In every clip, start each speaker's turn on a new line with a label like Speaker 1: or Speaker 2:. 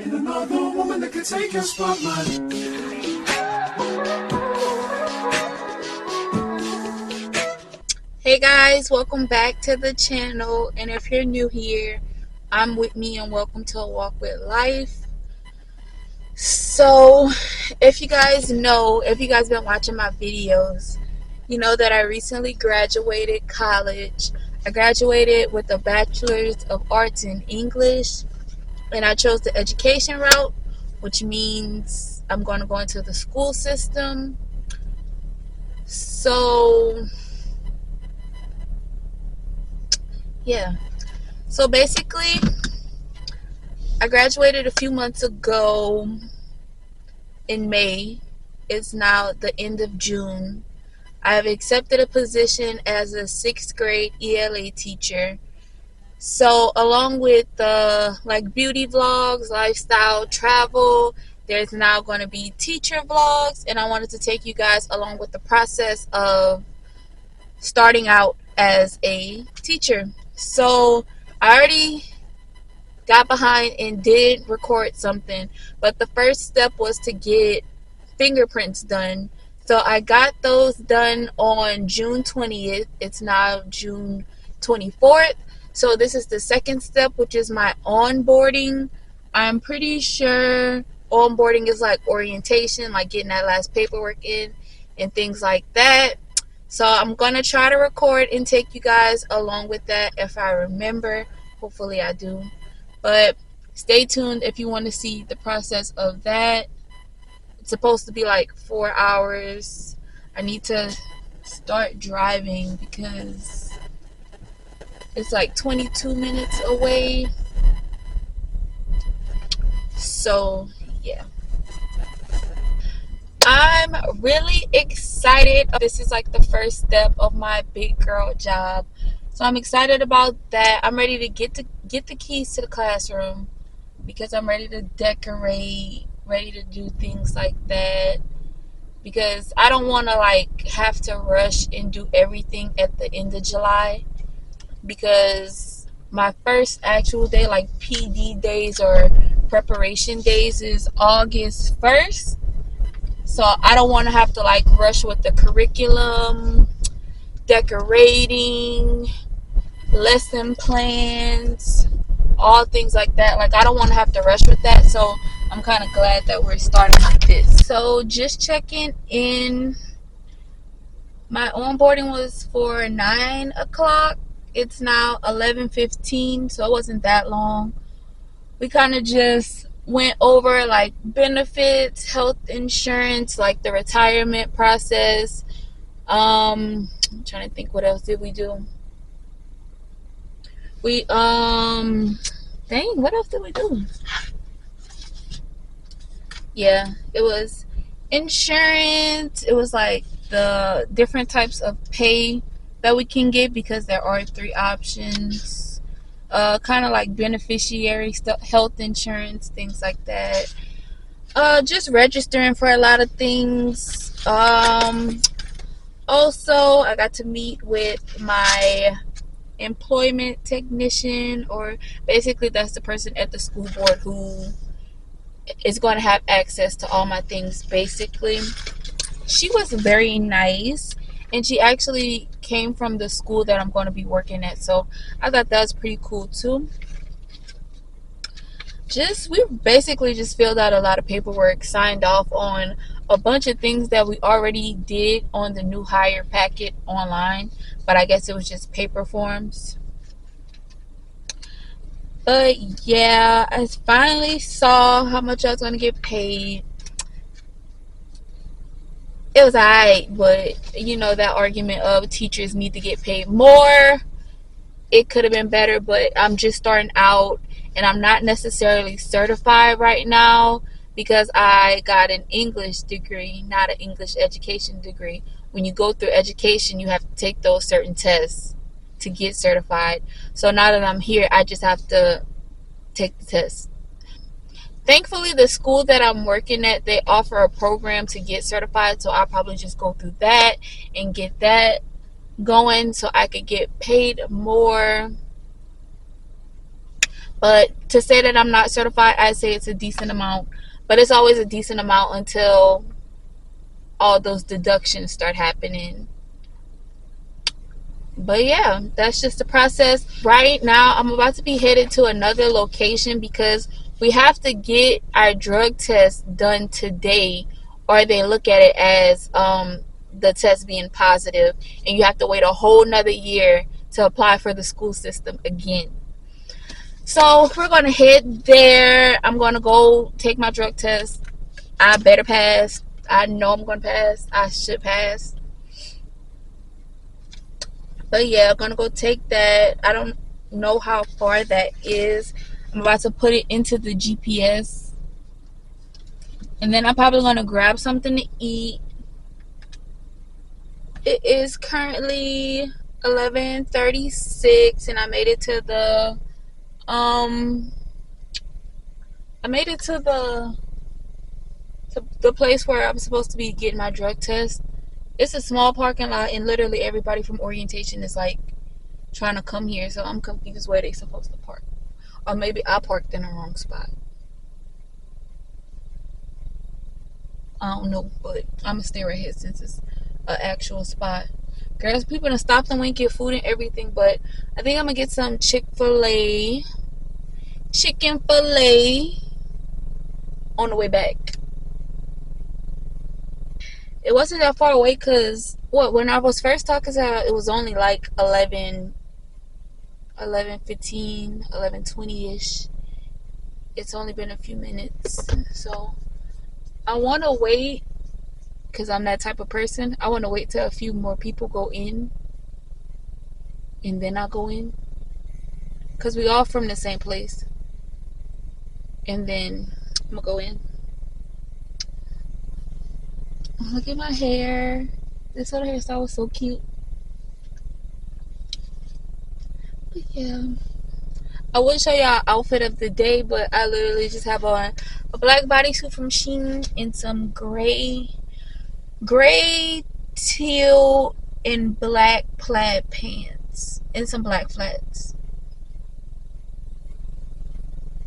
Speaker 1: Need another woman that can take your spotlight.
Speaker 2: Hey guys, welcome back to the channel. And if you're new here, I'm Whitney and welcome to A Walk with Life. So, if you guys been watching my videos, you know that I recently graduated college. I graduated with a bachelor's of arts in English, and I chose the education route, which means I'm going to go into the school system. So, yeah. So basically, I graduated a few months ago in May. It's now the end of June. I have accepted a position as a 6th grade ELA teacher. So along with the beauty vlogs, lifestyle, travel, there's now going to be teacher vlogs, and I wanted to take you guys along with the process of starting out as a teacher. So I already got behind and did record something, but the first step was to get fingerprints done. So I got those done on June 20th. It's now June 24th. So this is the second step, which is my onboarding. I'm pretty sure onboarding is like orientation, like getting that last paperwork in and things like that. So I'm going to try to record and take you guys along with that if I remember. Hopefully I do. But stay tuned if you want to see the process of that. It's supposed to be like 4 hours. I need to start driving because it's like 22 minutes away. So, yeah. I'm really excited. This is like the first step of my big girl job. So I'm excited about that. I'm ready to get the keys to the classroom because I'm ready to decorate, ready to do things like that. Because I don't want to have to rush and do everything at the end of July. Because my first actual day, like PD days or preparation days, is August 1st. So I don't want to have to rush with the curriculum, decorating, lesson plans, all things like that. I don't want to have to rush with that. So I'm kind of glad that we're starting with this. So just checking in. My onboarding was for 9 o'clock. It's now 11:15, so it wasn't that long. We kind of just went over benefits, health insurance, the retirement process. I'm trying to think, what else did we do? What else did we do? Yeah, it was insurance. It was the different types of pay that we can get, because there are 3 options. Kind of like beneficiary stuff, health insurance, things like that. Just registering for a lot of things. Also, I got to meet with my employment technician, or basically that's the person at the school board who is going to have access to all my things. Basically, she was very nice, and she actually came from the school that I'm going to be working at, so I thought that was pretty cool too. We basically just filled out a lot of paperwork, signed off on a bunch of things that we already did on the new hire packet online, but I guess it was just paper forms. But yeah, I finally saw how much I was going to get paid. It was alright, but that argument of teachers need to get paid more. It could have been better, but I'm just starting out, and I'm not necessarily certified right now because I got an English degree, not an English education degree. When you go through education, you have to take those certain tests to get certified. So now that I'm here, I just have to take the test. Thankfully, the school that I'm working at, they offer a program to get certified, so I'll probably just go through that and get that going so I could get paid more. But to say that I'm not certified, I say it's a decent amount. But it's always a decent amount until all those deductions start happening. But yeah, that's just the process. Right now, I'm about to be headed to another location because we have to get our drug test done today, or they look at it as the test being positive, and you have to wait a whole nother year to apply for the school system again. So we're gonna head there. I'm gonna go take my drug test. I better pass. I know I'm gonna pass. I should pass. But yeah, I'm gonna go take that. I don't know how far that is. I'm about to put it into the GPS. And then I'm probably gonna grab something to eat. It is currently 11:36 and I made it to the place where I'm supposed to be getting my drug test. It's a small parking lot and literally everybody from orientation is like trying to come here, so I'm confused where they supposed to park. Or maybe I parked in the wrong spot. I don't know, but I'm gonna stay right here since it's an actual spot. Girls, people done stopped and went get food and everything, but I think I'm gonna get some Chick-fil-A chicken fillet on the way back. It wasn't that far away because when I was first talking to her, it was only like 11:15, 11:20ish. It's only been a few minutes, so I want to wait because I'm that type of person. I want to wait till a few more people go in and then I go in because we all from the same place, and then I'm gonna go in. Look at my hair. This other hairstyle was so cute. But yeah, I would show y'all outfit of the day, but I literally just have on a black bodysuit from Shein and some gray, teal, and black plaid pants and some black flats.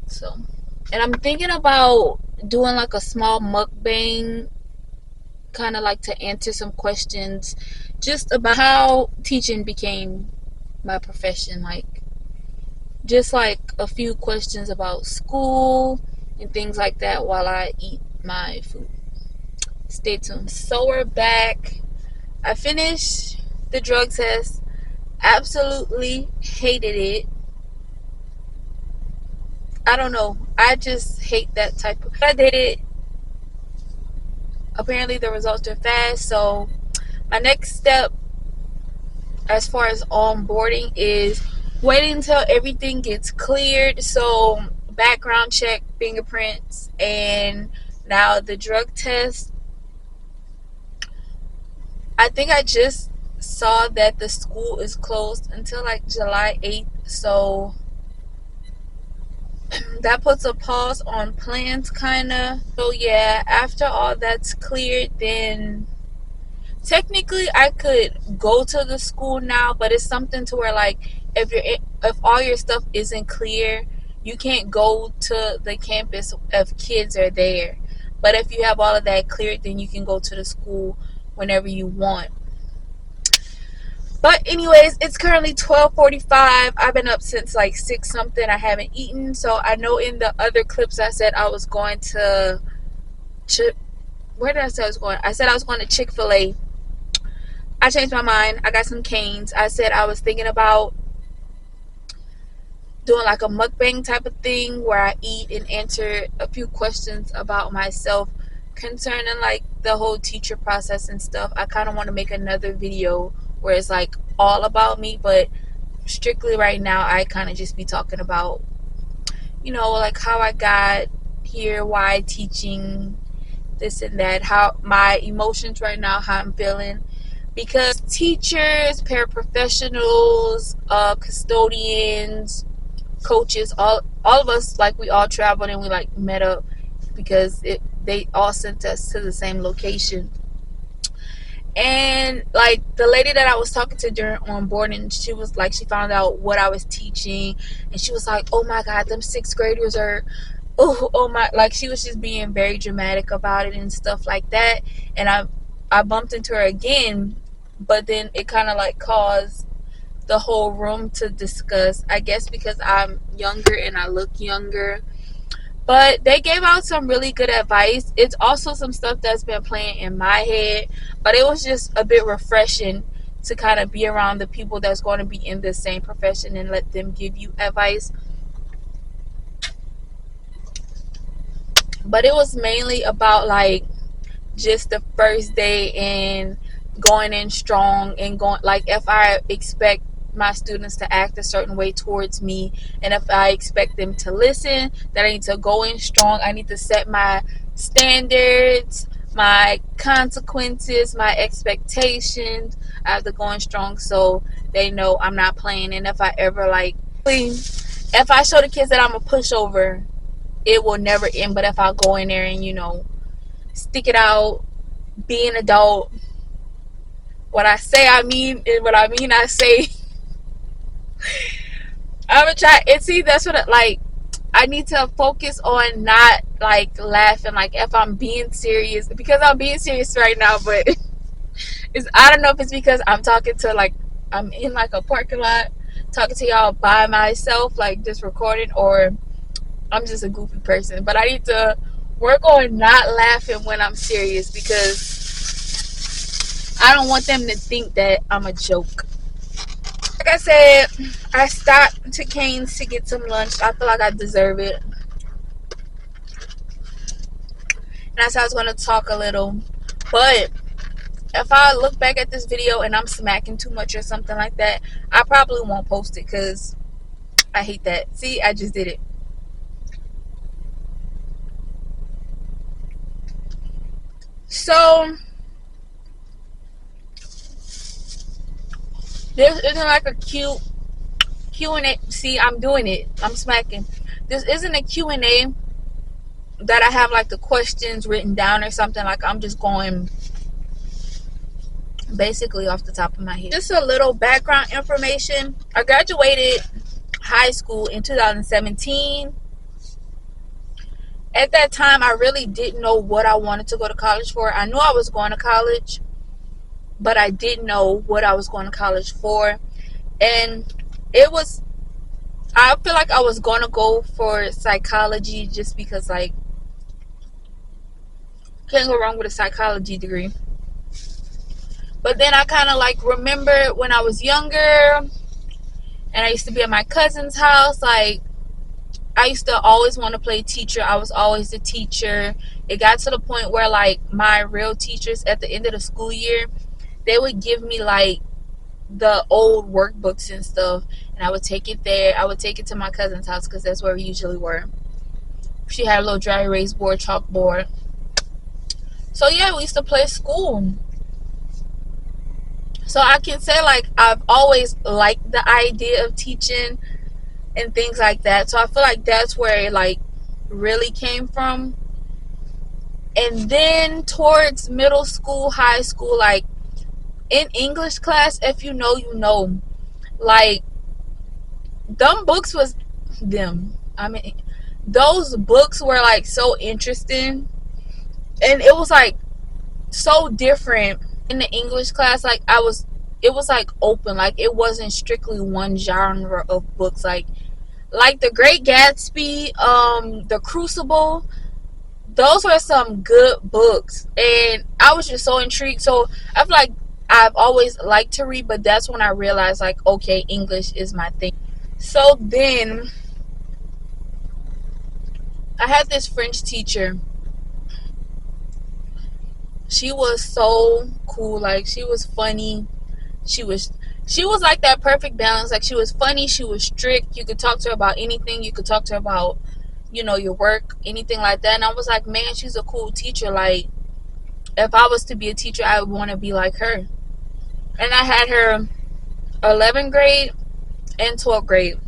Speaker 2: So, and I'm thinking about doing like a small mukbang, kind of like to answer some questions just about how teaching became my profession, like just like a few questions about school and things like that while I eat my food. Stay tuned. So we're back. I finished the drug test. Absolutely hated it. I don't know. I just hate that type of. I did it. Apparently the results are fast. So my next step as far as onboarding is waiting until everything gets cleared. So background check, fingerprints, and now the drug test. I think I just saw that the school is closed until like July 8th. So that puts a pause on plans, kind of. So yeah, after all that's cleared, then technically I could go to the school now, but it's something to where like if all your stuff isn't clear, you can't go to the campus if kids are there. But if you have all of that cleared, then you can go to the school whenever you want. But anyways, it's currently 12:45. I've been up since like 6 something. I haven't eaten. So I know in the other clips I said I was going to where did I say I was going? I said I was going to Chick-fil-A. I changed my mind. I got some canes. I said I was thinking about doing like a mukbang type of thing where I eat and answer a few questions about myself concerning like the whole teacher process and stuff. I kind of want to make another video where it's like all about me, but strictly right now I kind of just be talking about, like how I got here, why teaching, this and that, how my emotions right now, how I'm feeling. Because teachers, paraprofessionals, custodians, coaches, all of us, like we all traveled and we like met up because they all sent us to the same location. And like the lady that I was talking to during onboarding, she was like, she found out what I was teaching, and she was like, oh my god, them sixth graders are, oh my, like she was just being very dramatic about it and stuff like that. And I bumped into her again, but then it kind of like caused the whole room to discuss, I guess because I'm younger and I look younger. But they gave out some really good advice. It's also some stuff that's been playing in my head, but it was just a bit refreshing to kind of be around the people that's going to be in the same profession and let them give you advice. But it was mainly about like just the first day and going in strong and going, like if I expect my students to act a certain way towards me, and if I expect them to listen, that I need to go in strong. I need to set my standards, my consequences, my expectations. I have to go in strong so they know I'm not playing. And if I ever like, if I show the kids that I'm a pushover, it will never end. But if I go in there and, you know, stick it out, be an adult, what I say I mean, and what I mean I say. I'm gonna try. And see, that's what like I need to focus on, not like laughing. Like if I'm being serious, because I'm being serious right now, but it's, I don't know if it's because I'm talking to, like, I'm in like a parking lot talking to y'all by myself, like just recording, or I'm just a goofy person. But I need to work on not laughing when I'm serious, because I don't want them to think that I'm a joke. Like I said, I stopped to Cane's to get some lunch. I feel like I deserve it. And I said I was going to talk a little. But if I look back at this video and I'm smacking too much or something like that, I probably won't post it because I hate that. See, I just did it. So this isn't like a cute Q&A. See, I'm doing it. I'm smacking. This isn't a Q&A that I have like the questions written down or something. Like I'm just going basically off the top of my head. Just a little background information. I graduated high school in 2017. At that time, I really didn't know what I wanted to go to college for. I knew I was going to college, but I didn't know what I was going to college for. And it was, I feel like I was going to go for psychology just because, like, can't go wrong with a psychology degree. But then I kind of like remember when I was younger and I used to be at my cousin's house, like I used to always want to play teacher. I was always the teacher. It got to the point where like my real teachers at the end of the school year, they would give me like the old workbooks and stuff, and I would take it there. I would take it to my cousin's house because that's where we usually were. She had a little dry erase board, chalkboard. So yeah, we used to play school. So I can say like I've always liked the idea of teaching and things like that. So I feel like that's where it like really came from. And then towards middle school, high school, like in English class, if you know, you know, like them books was them. I mean, those books were like so interesting, and it was like so different in the English class. Like it was like open, like it wasn't strictly one genre of books. Like The Great Gatsby, The Crucible, those were some good books, and I was just so intrigued. So I feel like I've always liked to read, but that's when I realized like, okay, English is my thing. So then I had this French teacher. She was so cool. Like she was funny. She was like that perfect balance. Like she was funny, she was strict. You could talk to her about anything. You could talk to her about, you know, your work, anything like that. And I was like, man, she's a cool teacher. Like if I was to be a teacher, I would want to be like her. And I had her 11th grade and 12th grade.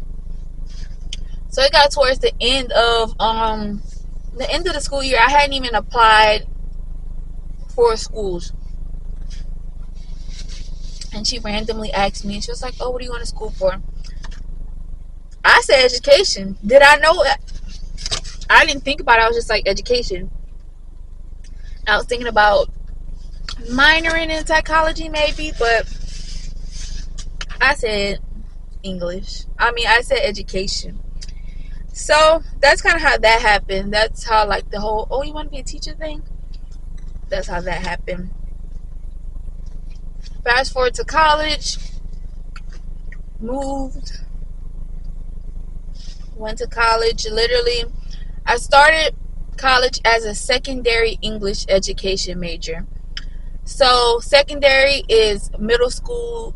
Speaker 2: So it got towards the end of the school year. I hadn't even applied for schools. And she randomly asked me, and she was like, oh, what are you going to school for? I said education. Did I know it? I didn't think about it. I was just like, education. I was thinking about minoring in psychology maybe, but I said English. I said education. So that's kind of how that happened. That's how like the whole, oh, you want to be a teacher thing? That's how that happened. Fast forward to college. Moved. Went to college. Literally, I started college as a secondary English education major. So secondary is middle school,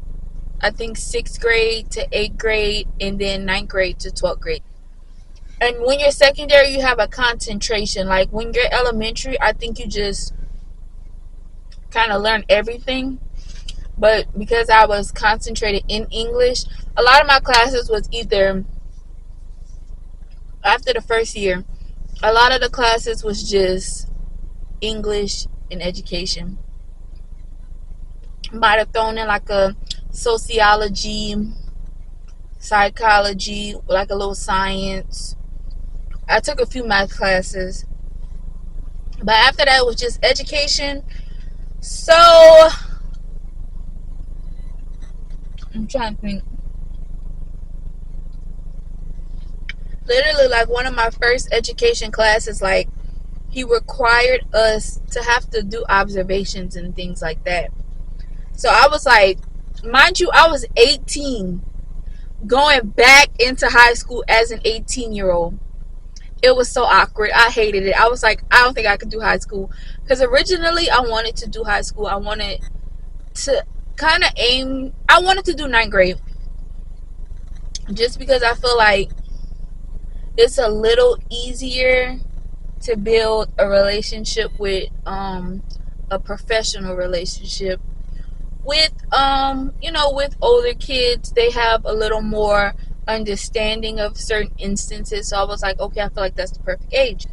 Speaker 2: I think 6th grade to 8th grade, and then 9th grade to 12th grade. And when you're secondary, you have a concentration. Like when you're elementary, I think you just kind of learn everything. But because I was concentrated in English, a lot of my classes was either after the first year, a lot of the classes was just English and education. Might have thrown in like a sociology, psychology, like a little science. I took a few math classes. But after that, it was just education. So, I'm trying to think. Literally, like one of my first education classes, like he required us to have to do observations and things like that. So I was like, mind you, I was 18 going back into high school as an 18-year-old. It was so awkward. I hated it. I was like, I don't think I could do high school. Because originally I wanted to do high school. I wanted to kind of I wanted to do 9th grade. Just because I feel like it's a little easier to build a relationship with a professional relationship with with older kids. They have a little more understanding of certain instances. So I was like, okay, I feel like that's the perfect age.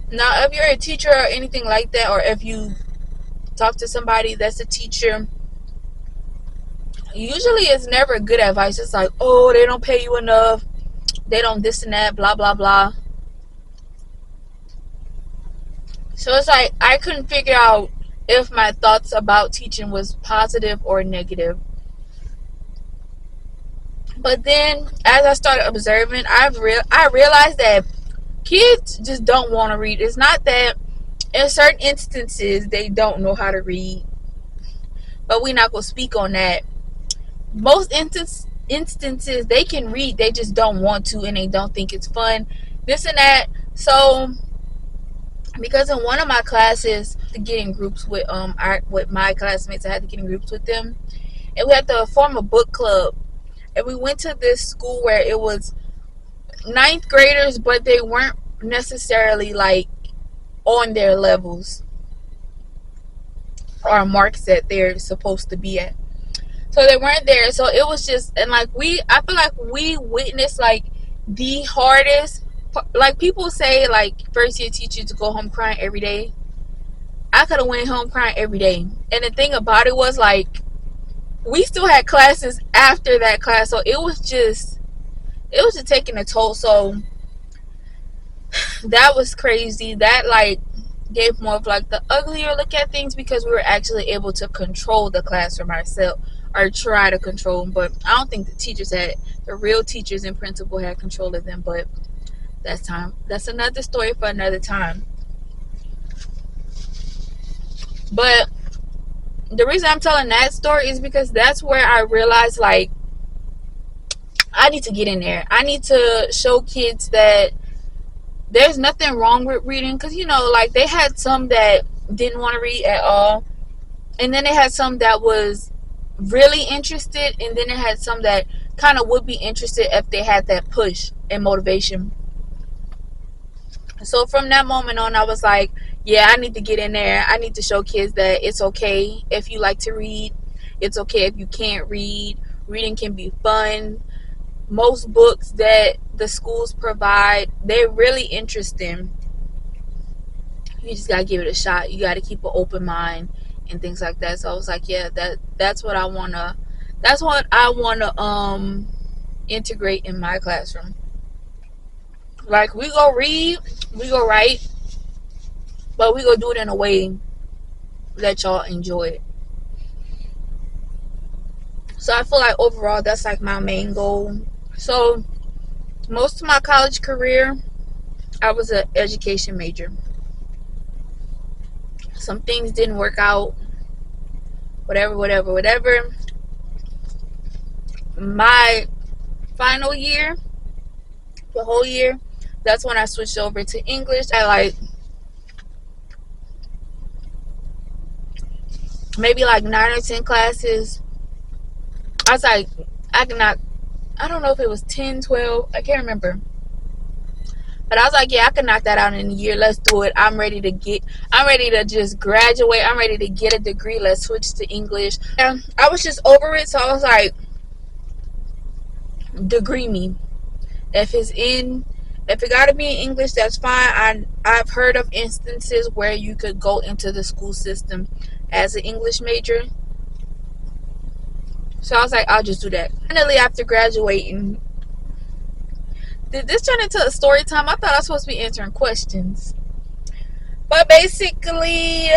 Speaker 2: Now if you're a teacher or anything like that, or if you talk to somebody that's a teacher, usually it's never good advice. It's like, oh, they don't pay you enough, they don't this and that, blah blah blah. So it's like I couldn't figure out if my thoughts about teaching was positive or negative. But then as I started observing, I realized that kids just don't want to read. It's not that in certain instances they don't know how to read, but we're not going to speak on that. Most instances they can read, they just don't want to, and they don't think it's fun, this and that. So because in one of my classes, to get in groups with with my classmates, I had to get in groups with them, and we had to form a book club. And we went to this school where it was 9th graders, but they weren't necessarily like on their levels or marks that they're supposed to be at. So they weren't there. So it was just, and like I feel like we witnessed like the hardest, like people say like first year teachers to go home crying every day. I could have went home crying every day. And the thing about it was like, we still had classes after that class. So it was just taking a toll. So that was crazy. That like gave more of like the uglier look at things, because we were actually able to control the classroom ourselves, or try to control them. But I don't think the real teachers and principal had control of them. But that's another story for another time. But the reason I'm telling that story is because that's where I realized like I need to get in there. I need to show kids that there's nothing wrong with reading. Because like they had some that didn't want to read at all, and then they had some that was really interested, and then they had some that kind of would be interested if they had that push and motivation. So from that moment on, I was like, yeah, I need to get in there. I need to show kids that it's okay if you like to read. It's okay if you can't read. Reading can be fun. Most books that the schools provide, they're really interesting. You just gotta give it a shot. You gotta keep an open mind and things like that. So I was like, yeah, that's what I wanna integrate in my classroom. Like, we go read, we go write, but we go do it in a way that y'all enjoy it. So I feel like overall that's like my main goal. So most of my college career, I was an education major. Some things didn't work out, whatever. My final year, the whole year, that's when I switched over to English. I like maybe like 9 or 10 classes. I was like, I don't know if it was 10, 12, I can't remember. But I was like, yeah, I can knock that out in a year. Let's do it. I'm ready to just graduate. I'm ready to get a degree. Let's switch to English. And I was just over it. So I was like, degree me. If it got to be in English, that's fine. I've heard of instances where you could go into the school system as an English major. So I was like, I'll just do that. Finally, after graduating, did this turn into a story time? I thought I was supposed to be answering questions. But basically,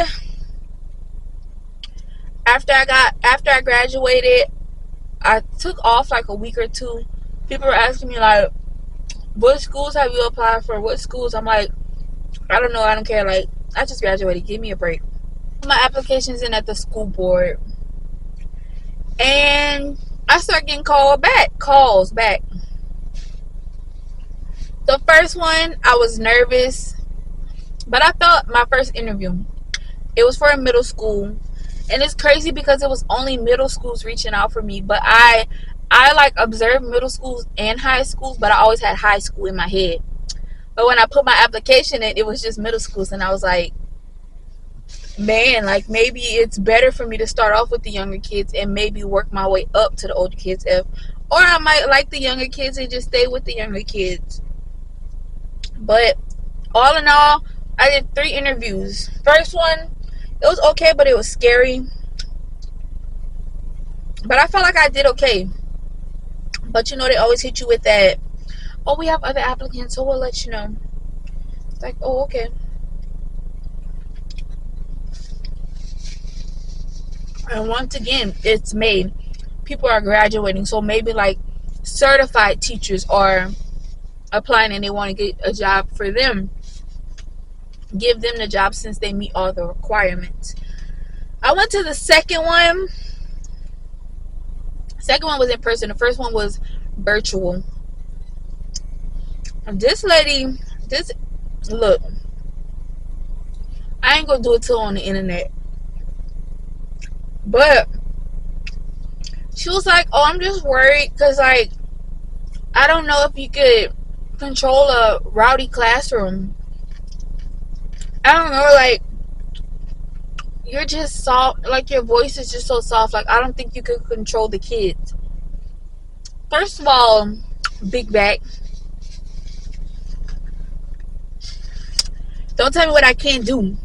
Speaker 2: after I graduated, I took off like a week or two. People were asking me like, what schools have you applied for? What schools? I'm like, I don't know. I don't care. Like, I just graduated. Give me a break. My application's in at the school board. And I start getting calls back. The first one, I was nervous. But I felt my first interview. It was for a middle school. And it's crazy because it was only middle schools reaching out for me. But I like observed middle schools and high schools, but I always had high school in my head. But when I put my application in, it was just middle schools, and I was like, man, like maybe it's better for me to start off with the younger kids and maybe work my way up to the older kids, or I might like the younger kids and just stay with the younger kids. But all in all, I did 3 interviews. First one, it was okay, but it was scary. But I felt like I did okay. But you know, they always hit you with that, oh, we have other applicants, so we'll let you know. It's like, oh, okay. And once again, it's May. People are graduating, so maybe like certified teachers are applying and they want to get a job for them. Give them the job since they meet all the requirements. I went to the second one. Second one was in person. The first one was virtual. This lady, look, I ain't gonna do it till on the internet. But she was like, oh, I'm just worried because, like, I don't know if you could control a rowdy classroom. I don't know, like, you're just soft, like, your voice is just so soft. Like, I don't think you could control the kids. First of all, big back. Don't tell me what I can't do.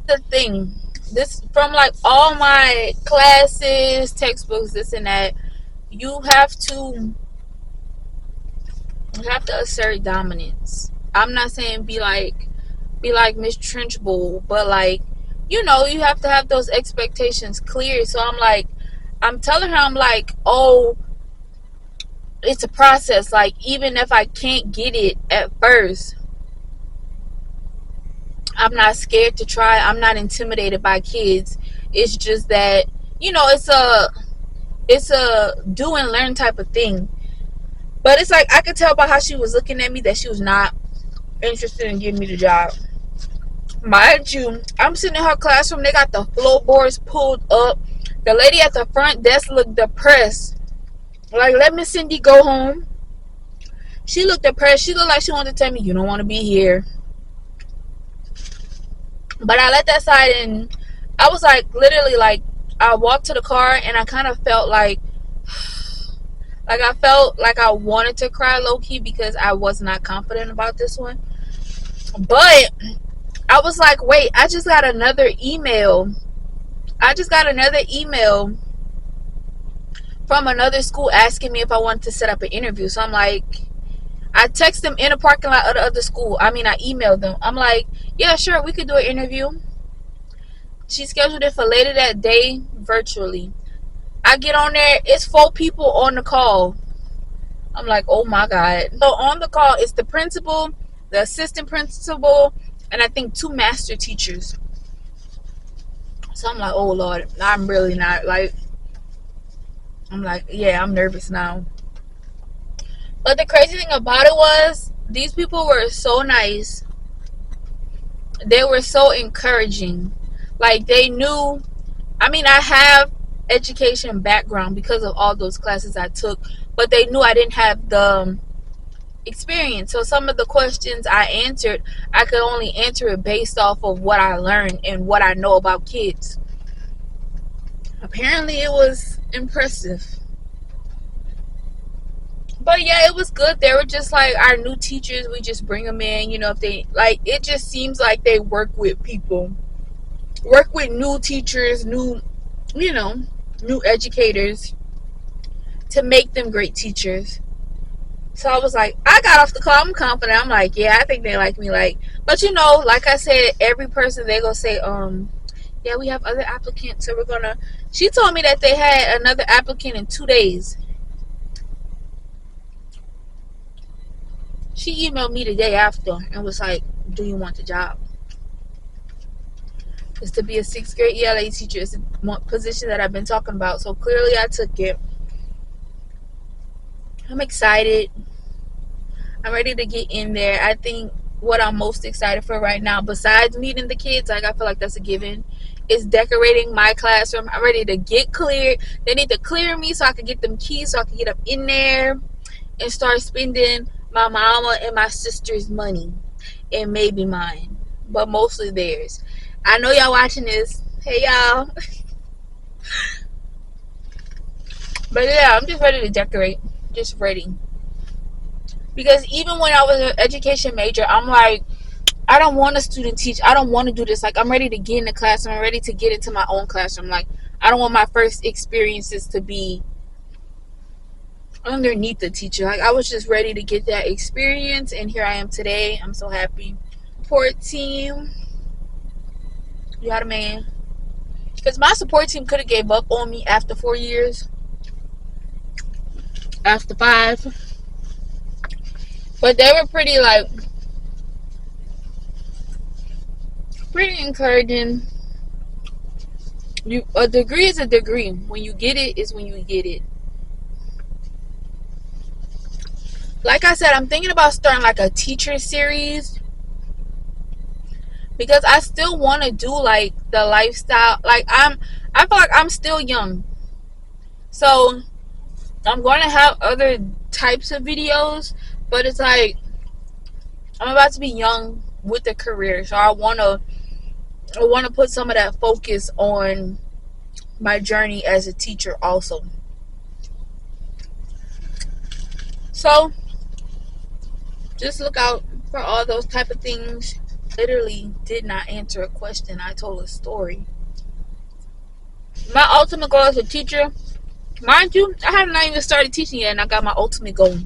Speaker 2: The thing, this from like all my classes, textbooks, this and that, you have to assert dominance. I'm not saying be like Miss Trenchbull, but like, you know, you have to have those expectations clear. So I'm telling her, I'm like, oh, it's a process. Like, even if I can't get it at first, I'm not scared to try. I'm not intimidated by kids. It's just that, you know, it's a do and learn type of thing. But it's like, I could tell by how she was looking at me that she was not interested in giving me the job. Mind you, I'm sitting in her classroom. They got the floorboards pulled up. The lady at the front desk looked depressed. Like, let Miss Cindy go home. She looked depressed. She looked like she wanted to tell me, you don't want to be here. But I let that slide, and I was like, literally, like, I walked to the car, and I kind of felt like I felt like I wanted to cry low-key because I was not confident about this one. But I was like, wait, I just got another email. From another school asking me if I wanted to set up an interview. So I'm like, I text them in a parking lot of the other school. I emailed them. I'm like, yeah, sure, we could do an interview. She scheduled it for later that day virtually. I get on there, it's 4 people on the call. I'm like, oh my God. So on the call, it's the principal, the assistant principal, and I think 2 master teachers. So I'm like, oh Lord, I'm really not like, I'm like, yeah, I'm nervous now. But the crazy thing about it was, these people were so nice. They were so encouraging. Like, they knew, I have education background because of all those classes I took, but they knew I didn't have the experience. So some of the questions I answered, I could only answer it based off of what I learned and what I know about kids. Apparently it was impressive. But yeah, it was good. They were just like our new teachers. We just bring them in, if they like, it just seems like they work with people, work with new teachers, new educators to make them great teachers. So I was like, I got off the call, I'm confident. I'm like, yeah, I think they like me. Like, but like I said, every person, they go say, yeah, we have other applicants, so she told me that they had another applicant in 2 days. She emailed me the day after and was like, do you want the job? It's to be a 6th grade ELA teacher. It's a position that I've been talking about. So clearly I took it. I'm excited. I'm ready to get in there. I think what I'm most excited for right now, besides meeting the kids, like I feel like that's a given, is decorating my classroom. I'm ready to get cleared. They need to clear me so I can get them keys, so I can get up in there and start spending my mama and my sister's money, and maybe mine, but mostly theirs. I know y'all watching this. Hey y'all. But yeah, I'm just ready to decorate. Just ready. Because even when I was an education major, I'm like, I don't want to student teach. I don't want to do this. Like, I'm ready to get in the classroom. I'm ready to get into my own classroom. Like, I don't want my first experiences to be underneath the teacher. Like, I was just ready to get that experience, and here I am today. I'm so happy. Support team, you got a man. Because my support team could have gave up on me after 4 years, after 5, but they were pretty encouraging. A degree is a degree. When you get it, is when you get it. Like I said, I'm thinking about starting like a teacher series, because I still want to do like the lifestyle. Like, I feel like I'm still young, so I'm going to have other types of videos, but it's like I'm about to be young with a career, so I want to put some of that focus on my journey as a teacher also. So just look out for all those type of things. Literally did not answer a question. I told a story. My ultimate goal as a teacher, mind you, I have not even started teaching yet, and I got my ultimate goal.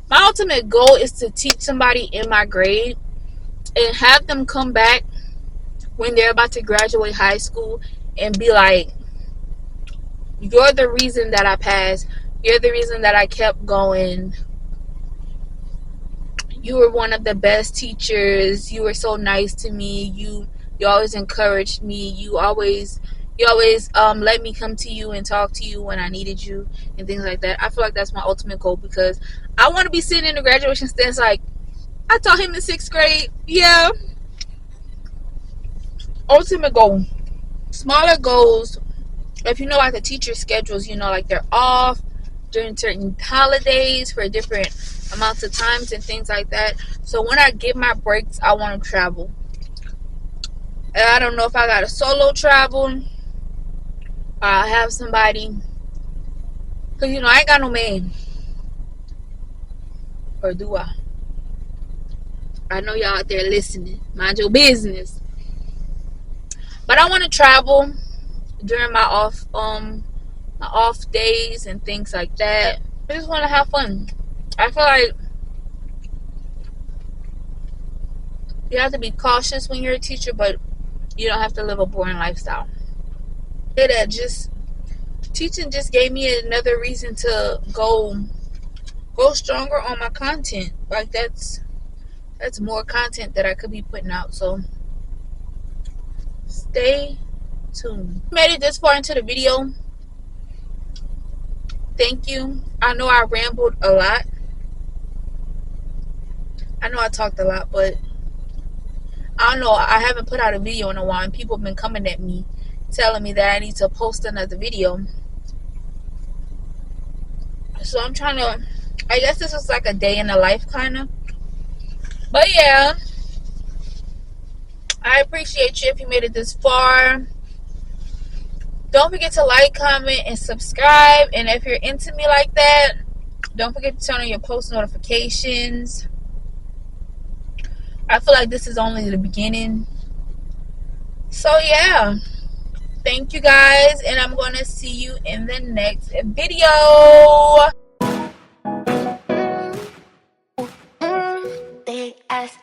Speaker 2: My ultimate goal is to teach somebody in my grade and have them come back when they're about to graduate high school and be like, you're the reason that I passed. You're the reason that I kept going. You were one of the best teachers. You were so nice to me. You always encouraged me. You always let me come to you and talk to you when I needed you and things like that. I feel like that's my ultimate goal, because I want to be sitting in the graduation stands like, I taught him in 6th grade. Yeah. Ultimate goal. Smaller goals, if you know, like the teacher schedules, like they're off during certain holidays for different amounts of times and things like that. So when I get my breaks, I want to travel. And I don't know if I got to solo travel, or I have somebody, because I ain't got no man. Or do I? I know y'all out there listening. Mind your business. But I want to travel during my off days and things like that. I just want to have fun. I feel like you have to be cautious when you're a teacher, but you don't have to live a boring lifestyle. That just teaching just gave me another reason to go stronger on my content. Like that's more content that I could be putting out. So stay tuned. Made it this far into the video. Thank you. I know I rambled a lot. I know I talked a lot, but I don't know. I haven't put out a video in a while, and people have been coming at me, telling me that I need to post another video. So I'm trying to. I guess this is like a day in the life, kind of. But yeah, I appreciate you if you made it this far. Don't forget to like, comment, and subscribe. And if you're into me like that, don't forget to turn on your post notifications. I feel like this is only the beginning. So yeah, thank you guys, and I'm going to see you in the next video. Big ass,